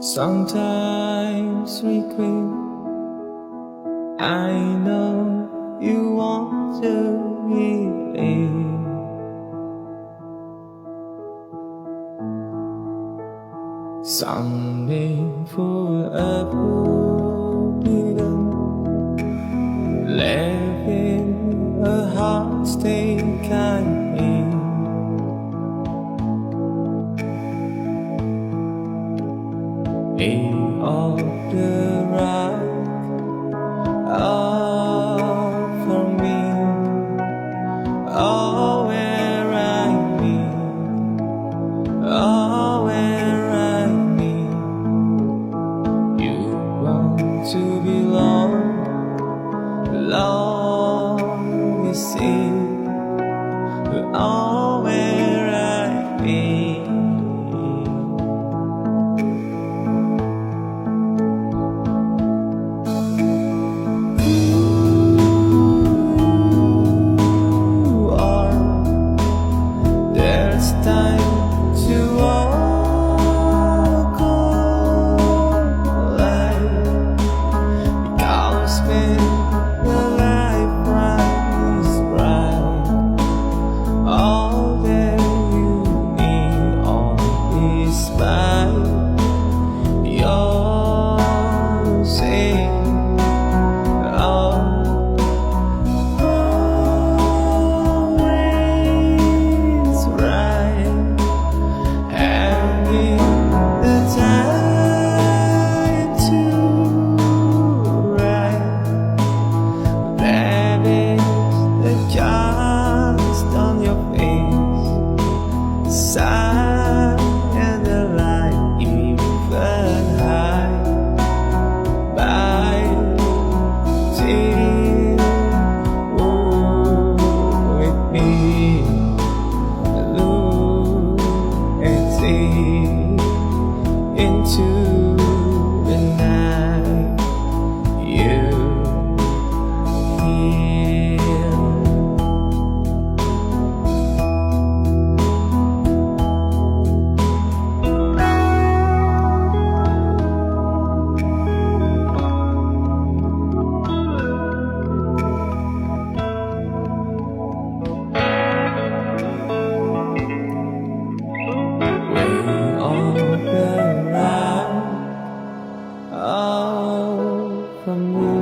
Sometimes we quit. I know you want to believe. Something for a freedom, living a heart stay kind. Of the rock, all for me, all where I need, all where I need. You want to belong, long is it, all where I need. Time to walk on life, because when the light bright is bright, all that you need, all is by your saying. Sigh and the light even high by taking with me, look and see into the night. You from you.